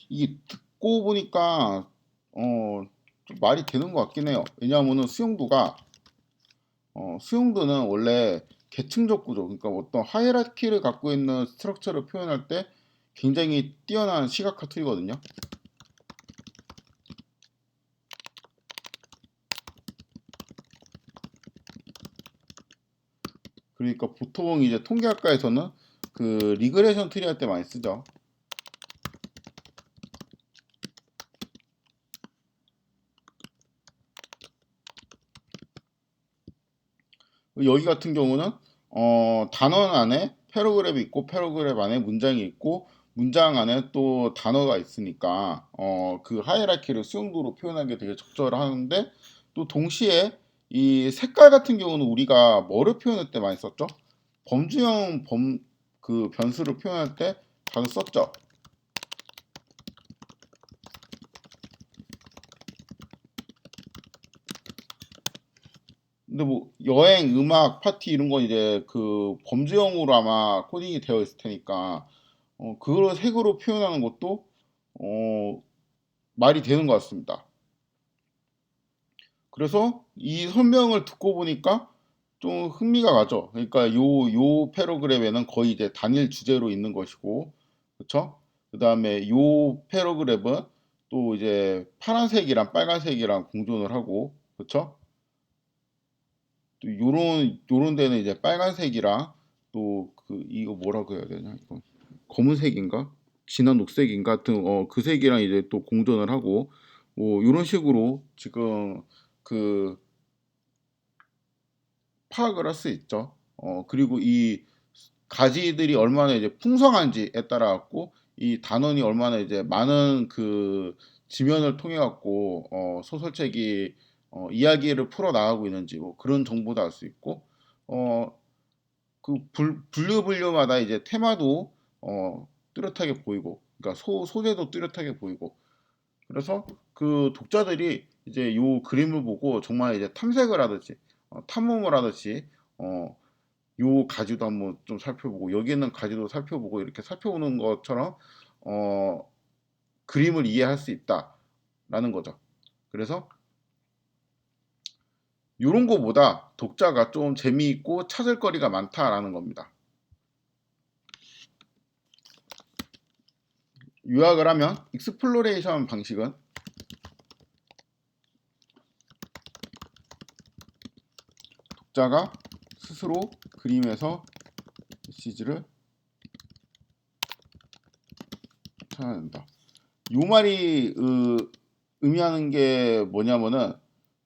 이게 듣고 보니까 좀 말이 되는 것 같긴 해요. 왜냐하면은 수용도는 원래 계층적 구조, 그러니까 어떤 하이라키를 갖고 있는 스트럭처를 표현할 때 굉장히 뛰어난 시각화 툴이거든요. 그러니까 보통 이제 통계학과에서는 그 리그레션 트리 할 때 많이 쓰죠. 여기 같은 경우는 단원 안에 패러그랩이 있고 패러그랩 안에 문장이 있고 문장 안에 또 단어가 있으니까 그 하이라키를 수용도로 표현하기 되게 적절한데 또 동시에 이 색깔 같은 경우는 우리가 뭐를 표현할 때 많이 썼죠? 범주형 그 변수를 표현할 때 자주 썼죠. 근데 뭐 여행, 음악, 파티 이런 건 이제 그 범주형으로 아마 코딩이 되어 있을 테니까 그걸 색으로 표현하는 것도 어, 말이 되는 것 같습니다. 그래서 이 설명을 듣고 보니까 좀 흥미가 가죠. 그러니까 요 패러그랩에는 거의 이제 단일 주제로 있는 것이고, 그쵸? 그 다음에 요 패러그랩은 또 이제 파란색이랑 빨간색이랑 공존을 하고, 그쵸? 또 요런 데는 이제 빨간색이랑 또 그 이거 뭐라고 해야 되냐? 이거 검은색인가? 진한 녹색인가? 같은 그 색이랑 이제 또 공존을 하고 뭐 요런 식으로 지금 그 파악을 할 수 있죠. 그리고 이 가지들이 얼마나 이제 풍성한지에 따라 갖고 이 단원이 얼마나 이제 많은 그 지면을 통해 갖고 소설책이 이야기를 풀어 나가고 있는지 뭐 그런 정보도 알 수 있고 어, 그 분류마다 이제 테마도 뚜렷하게 보이고 그러니까 소재도 뚜렷하게 보이고 그래서 그 독자들이 이제 요 그림을 보고 정말 이제 탐색을 하듯이 탐험을 하듯이 어, 요 가지도 한번 좀 살펴보고 여기 있는 가지도 살펴보고 이렇게 살펴보는 것처럼 어, 그림을 이해할 수 있다라는 거죠. 그래서 요런 거보다 독자가 좀 재미있고 찾을 거리가 많다라는 겁니다. 요약을 하면 익스플로레이션 방식은 독자가 스스로 그림에서 메시지를 찾아낸다. 요 말이 의미하는 게 뭐냐면은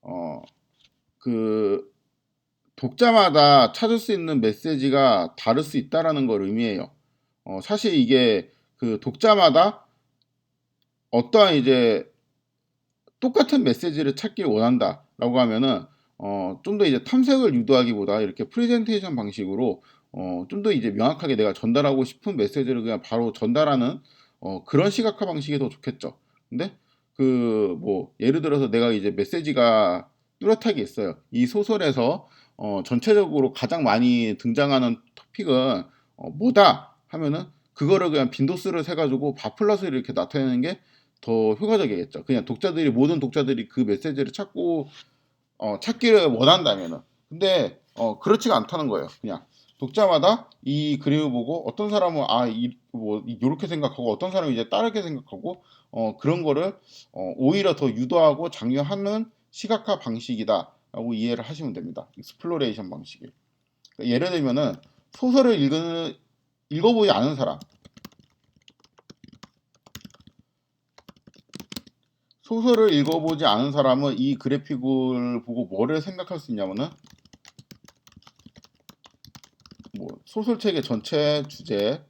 어, 그 독자마다 찾을 수 있는 메시지가 다를 수 있다라는 걸 의미해요. 사실 이게 그 독자마다 어떠한 이제 똑같은 메시지를 찾길 원한다라고 하면은 좀 더 이제 탐색을 유도하기보다 이렇게 프레젠테이션 방식으로 좀 더 이제 명확하게 내가 전달하고 싶은 메시지를 그냥 바로 전달하는 그런 시각화 방식이 더 좋겠죠. 근데 그 뭐 예를 들어서 내가 이제 메시지가 뚜렷하게 있어요. 이 소설에서 전체적으로 가장 많이 등장하는 토픽은 뭐다 하면은 그거를 그냥 빈도수를 세가지고 바플러스를 이렇게 나타내는 게 더 효과적이겠죠. 그냥 모든 독자들이 그 메시지를 찾기를 원한다면은. 근데 그렇지가 않다는 거예요. 그냥 독자마다 이 그림을 보고 어떤 사람은 뭐 이렇게 생각하고 어떤 사람은 이제 다르게 생각하고 그런 거를 오히려 더 유도하고 장려하는 시각화 방식이다라고 이해를 하시면 됩니다. 익스플로레이션 방식이. 그러니까 예를 들면은 소설을 읽어보지 않은 사람, 소설을 읽어보지 않은 사람은 이 그래픽을 보고 뭐를 생각할 수 있냐면은 뭐 소설책의 전체 주제를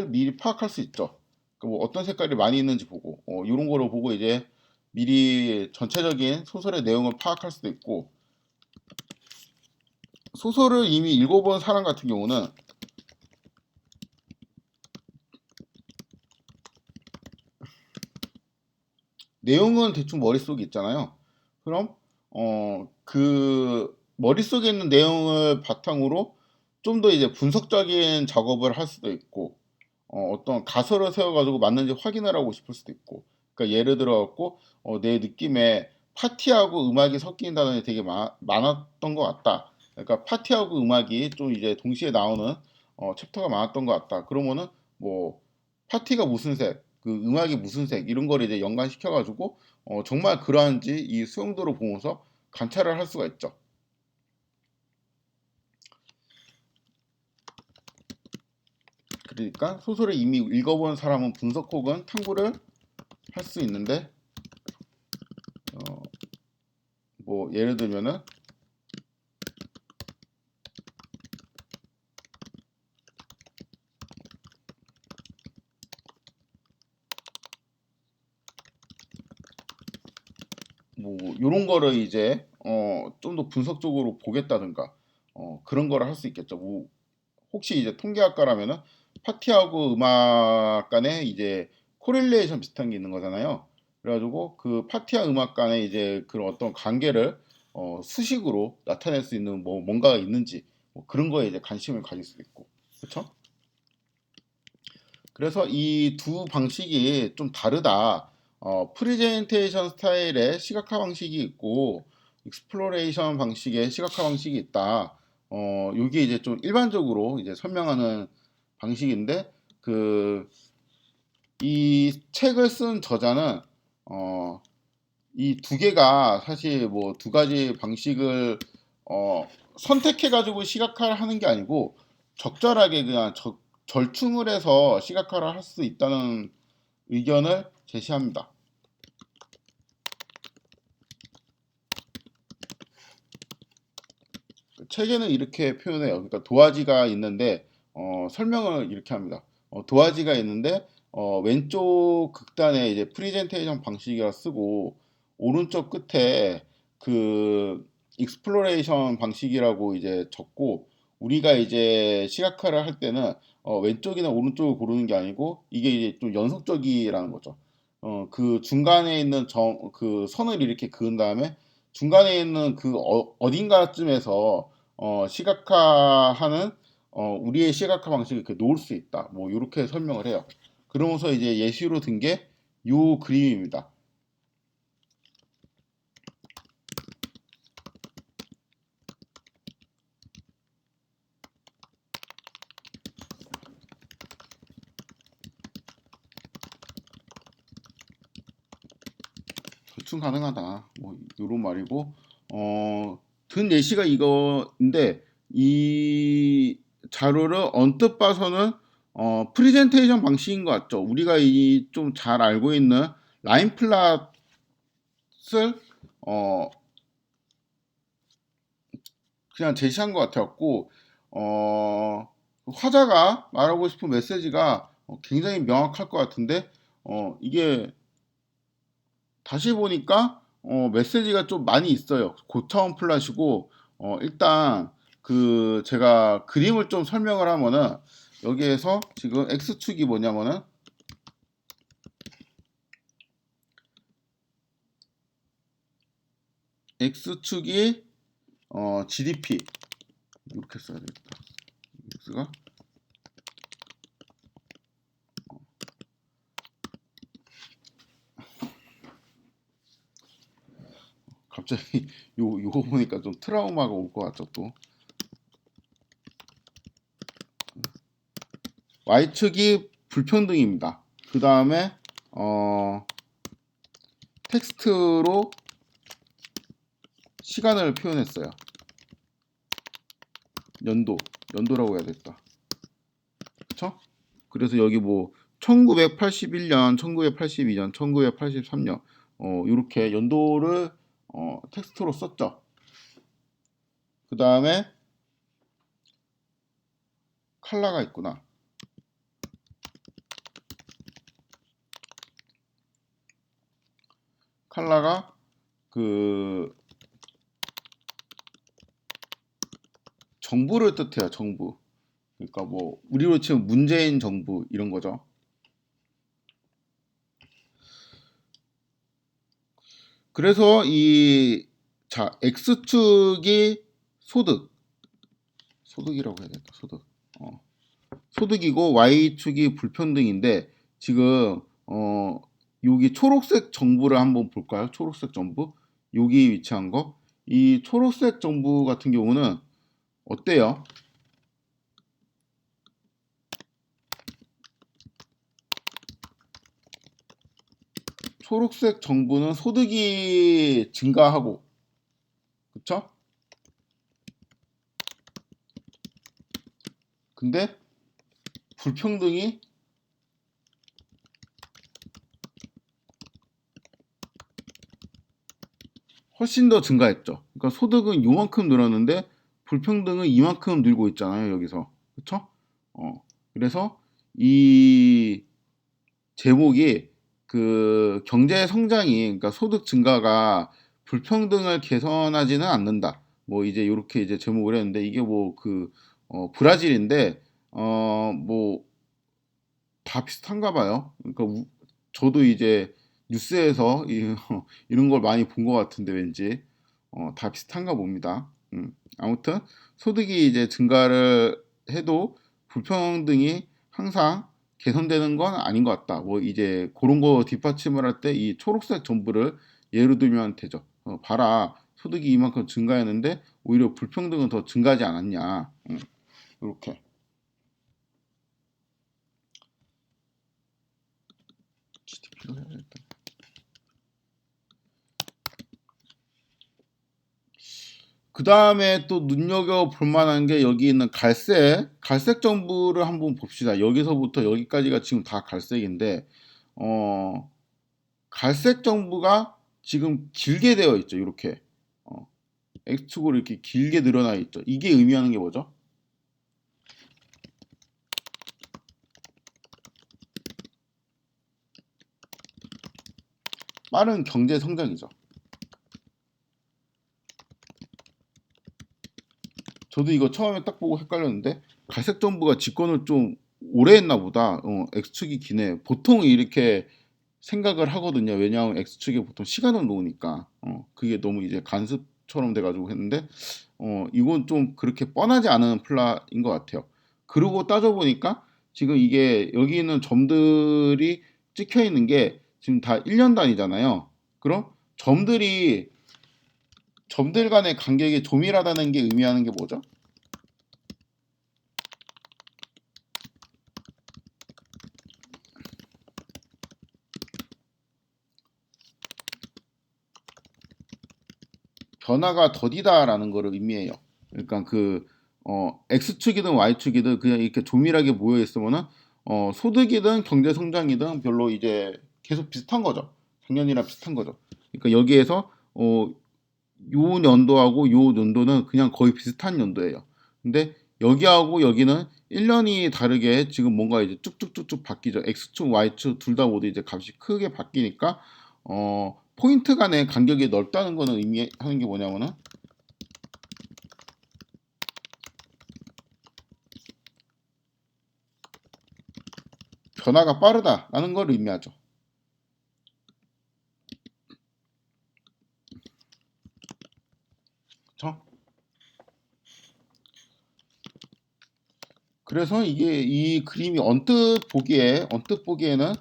미리 파악할 수 있죠. 그러니까 뭐 어떤 색깔이 많이 있는지 보고 이런 거를 보고 이제 미리 전체적인 소설의 내용을 파악할 수도 있고 소설을 이미 읽어본 사람 같은 경우는 내용은 대충 머릿속에 있잖아요. 그럼 그 머릿속에 있는 내용을 바탕으로 좀 더 이제 분석적인 작업을 할 수도 있고 어떤 가설을 세워가지고 맞는지 확인을 하고 싶을 수도 있고. 그러니까 예를 들어 갖고 내 느낌에 파티하고 음악이 섞인 단어이 되게 많았던 것 같다. 그러니까 파티하고 음악이 좀 이제 동시에 나오는 챕터가 많았던 것 같다. 그러면은 뭐 파티가 무슨 색, 그 음악이 무슨 색 이런 걸 이제 연관시켜가지고 정말 그러한지 이 수용도를 보면서 관찰을 할 수가 있죠. 그러니까 소설을 이미 읽어본 사람은 분석 혹은 탐구를 할 수 있는데 어, 뭐 예를 들면은 뭐 요런 거를 이제 좀 더 분석적으로 보겠다든가 그런 거를 할 수 있겠죠. 뭐 혹시 이제 통계학과라면은 파티하고 음악 간에 이제 코릴레이션 비슷한 게 있는 거잖아요. 그래가지고 그 파티와 음악 간에 이제 그런 어떤 관계를 수식으로 나타낼 수 있는 뭐 뭔가가 있는지 뭐 그런 거에 이제 관심을 가질 수도 있고, 그렇죠? 그래서 이 두 방식이 좀 다르다. 프리젠테이션 스타일의 시각화 방식이 있고, 익스플로레이션 방식의 시각화 방식이 있다. 요게 이제 좀 일반적으로 이제 설명하는 방식인데, 이 책을 쓴 저자는, 이 두 개가 사실 뭐 두 가지 방식을, 선택해가지고 시각화를 하는 게 아니고, 적절하게 그냥 절충을 해서 시각화를 할 수 있다는 의견을 제시합니다. 책에는 이렇게 표현해요. 그러니까 도화지가 있는데 설명을 이렇게 합니다. 도화지가 있는데 왼쪽 극단에 이제 프리젠테이션 방식이라 쓰고 오른쪽 끝에 그 익스플로레이션 방식이라고 이제 적고 우리가 이제 시각화를 할 때는 왼쪽이나 오른쪽을 고르는 게 아니고 이게 이제 좀 연속적이라는 거죠. 그 중간에 있는 그 선을 이렇게 그은 다음에 중간에 있는 그 어딘가쯤에서 시각화하는 우리의 시각화 방식을 이렇게 놓을 수 있다. 뭐 이렇게 설명을 해요. 그러면서 이제 예시로 든 게 요 그림입니다. 대충 가능하다. 뭐 요런 말이고 든 예시가 이거인데 이 자료를 언뜻 봐서는 프리젠테이션 방식인 것 같죠. 우리가 이 좀 잘 알고 있는 라인 플랫을 어, 그냥 제시한 것 같았고 화자가 말하고 싶은 메시지가 굉장히 명확할 것 같은데 이게 다시 보니까 메시지가 좀 많이 있어요. 고차원 플랫이고 일단 그 제가 그림을 좀 설명을 하면은 여기에서 지금 x축이 뭐냐면은 x축이 GDP 이렇게 써야 되겠다. x가 갑자기 요거 보니까 좀 트라우마가 올 것 같죠 또. Y축이 불평등입니다. 그 다음에 텍스트로 시간을 표현했어요. 연도라고 해야겠다. 그쵸? 그래서 여기 뭐 1981년, 1982년, 1983년 이렇게 연도를 텍스트로 썼죠. 그 다음에 컬러가 있구나. 컬러가 그 정부를 뜻해요. 정부. 그러니까 뭐 우리로 치면 문재인 정부 이런 거죠. 그래서 X축이 소득이라고 해야 되나? 소득. 소득이고 Y축이 불평등인데 지금 여기 초록색 정부를 한번 볼까요? 초록색 정부 여기 위치한 거. 이 초록색 정부 같은 경우는 어때요? 초록색 정부는 소득이 증가하고, 그쵸? 근데 불평등이 훨씬 더 증가했죠. 그러니까 소득은 요만큼 늘었는데 불평등은 이만큼 늘고 있잖아요, 여기서. 그쵸? 그래서 이 제목이 그 경제 성장이, 그러니까 소득 증가가 불평등을 개선하지는 않는다. 뭐 이제 이렇게 이제 제목을 했는데 이게 뭐 그 브라질인데 뭐 다 비슷한가 봐요. 그러니까 저도 이제 뉴스에서 이런 걸 많이 본 것 같은데 왠지 다 비슷한가 봅니다. 아무튼 소득이 이제 증가를 해도 불평등이 항상 개선되는 건 아닌 것 같다. 뭐 이제 그런 거 뒷받침을 할 때 이 초록색 정부를 예로 들면 되죠. 봐라, 소득이 이만큼 증가했는데 오히려 불평등은 더 증가하지 않았냐. 이렇게. GDP로 해야겠다. 그 다음에 또 눈여겨볼 만한 게 여기 있는 갈색 정부를 한번 봅시다. 여기서부터 여기까지가 지금 다 갈색인데, 어, 갈색 정부가 지금 길게 되어 있죠. 이렇게. X축으로 이렇게 길게 늘어나 있죠. 이게 의미하는 게 뭐죠? 빠른 경제 성장이죠. 저도 이거 처음에 딱 보고 헷갈렸는데, 갈색 정부가 집권을 좀 오래 했나 보다. X축이 기네. 보통 이렇게 생각을 하거든요. 왜냐하면 X축에 보통 시간을 놓으니까. 그게 너무 이제 간섭처럼 돼가지고 했는데, 이건 좀 그렇게 뻔하지 않은 플라인 것 같아요. 그러고 따져보니까 지금 이게 여기 있는 점들이 찍혀 있는 게 지금 다 1년 단위잖아요. 그럼 점들 간의 간격이 조밀하다는 게 의미하는 게 뭐죠? 변화가 더디다라는 거를 의미해요. 그러니까 X축이든 Y축이든 그냥 이렇게 조밀하게 모여 있으면은 소득이든 경제 성장이든 별로 이제 계속 비슷한 거죠. 작년이랑 비슷한 거죠. 그러니까 여기에서 요 연도하고 요 연도는 그냥 거의 비슷한 연도예요. 근데 여기하고 여기는 1년이 다르게 지금 뭔가 이제 쭉쭉쭉쭉 바뀌죠. X축, Y축 둘 다 모두 이제 값이 크게 바뀌니까 포인트 간의 간격이 넓다는 거는 의미하는 게 뭐냐면은 변화가 빠르다라는 걸 의미하죠. 그렇죠? 그래서 이게 이 그림이 언뜻 보기에는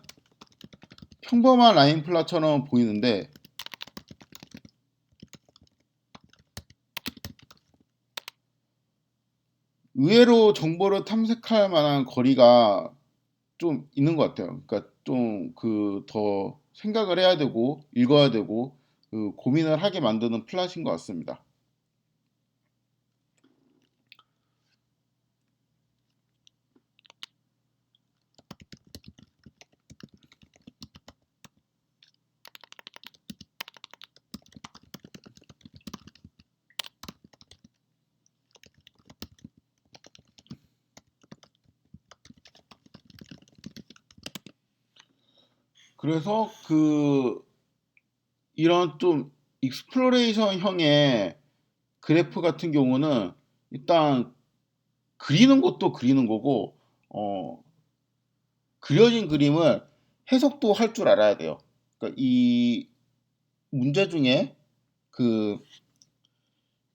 평범한 라인 플라처럼 보이는데 의외로 정보를 탐색할 만한 거리가 좀 있는 것 같아요. 그러니까 좀 더 생각을 해야 되고 읽어야 되고 고민을 하게 만드는 플랫인 것 같습니다. 그래서 이런 좀 익스플로레이션형의 그래프 같은 경우는 일단 그리는 것도 그리는 거고 어, 그려진 그림을 해석도 할 줄 알아야 돼요. 그러니까 이 문제 중에 그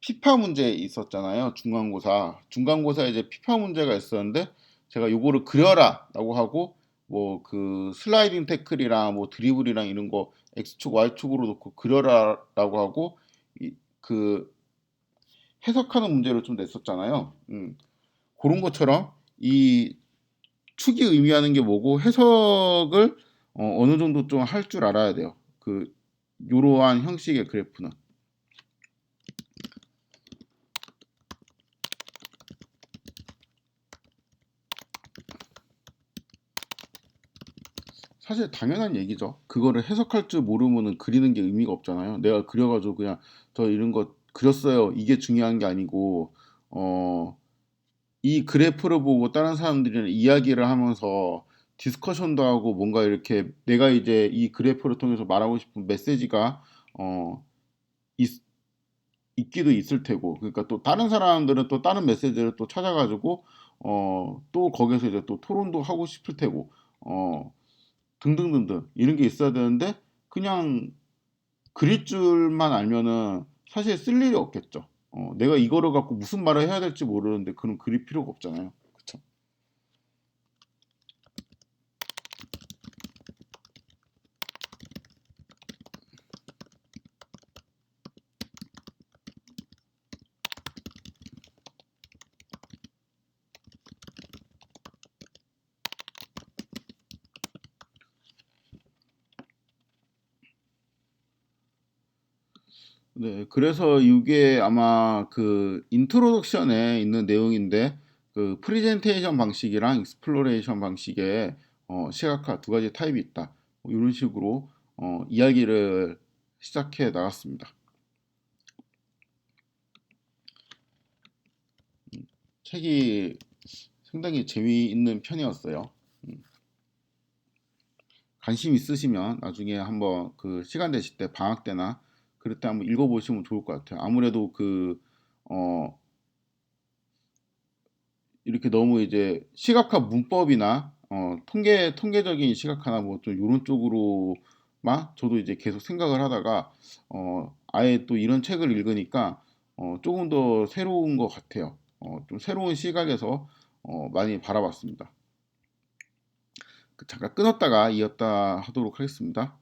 피파 문제 있었잖아요. 중간고사. 중간고사에 이제 피파 문제가 있었는데 제가 요거를 그려라라고 하고 뭐 그 슬라이딩 태클이랑 뭐 드리블이랑 이런 거 X축, Y축으로 놓고 그려라라고 하고 그 해석하는 문제를 좀 냈었잖아요. 그런 것처럼 이 축이 의미하는 게 뭐고 해석을 어느 정도 좀 할 줄 알아야 돼요. 그 이러한 형식의 그래프는. 사실 당연한 얘기죠. 그거를 해석할 줄 모르면은 그리는 게 의미가 없잖아요. 내가 그려가지고 그냥 저 이런 거 그렸어요. 이게 중요한 게 아니고 이 그래프를 보고 다른 사람들이랑 이야기를 하면서 디스커션도 하고 뭔가 이렇게 내가 이제 이 그래프를 통해서 말하고 싶은 메시지가 어, 있, 있기도 있을 테고 그러니까 또 다른 사람들은 또 다른 메시지를 또 찾아가지고 또 거기서 이제 또 토론도 하고 싶을 테고 등등등등 이런 게 있어야 되는데 그냥 그릴 줄만 알면은 사실 쓸 일이 없겠죠. 내가 이거를 갖고 무슨 말을 해야 될지 모르는데 그럼 그릴 필요가 없잖아요. 그쵸? 네, 그래서 이게 아마 그 인트로덕션에 있는 내용인데 그 프리젠테이션 방식이랑 익스플로레이션 방식의 시각화 두 가지 타입이 있다. 뭐 이런 식으로 이야기를 시작해 나갔습니다. 책이 상당히 재미있는 편이었어요. 관심 있으시면 나중에 한번 그 시간 되실 때 방학 때나 그럴 때 한번 읽어보시면 좋을 것 같아요. 아무래도 어, 이렇게 너무 이제 시각화 문법이나 통계적인 시각화나 뭐 좀 이런 쪽으로만 저도 이제 계속 생각을 하다가 아예 또 이런 책을 읽으니까 조금 더 새로운 것 같아요. 좀 새로운 시각에서 많이 바라봤습니다. 잠깐 끊었다가 이었다 하도록 하겠습니다.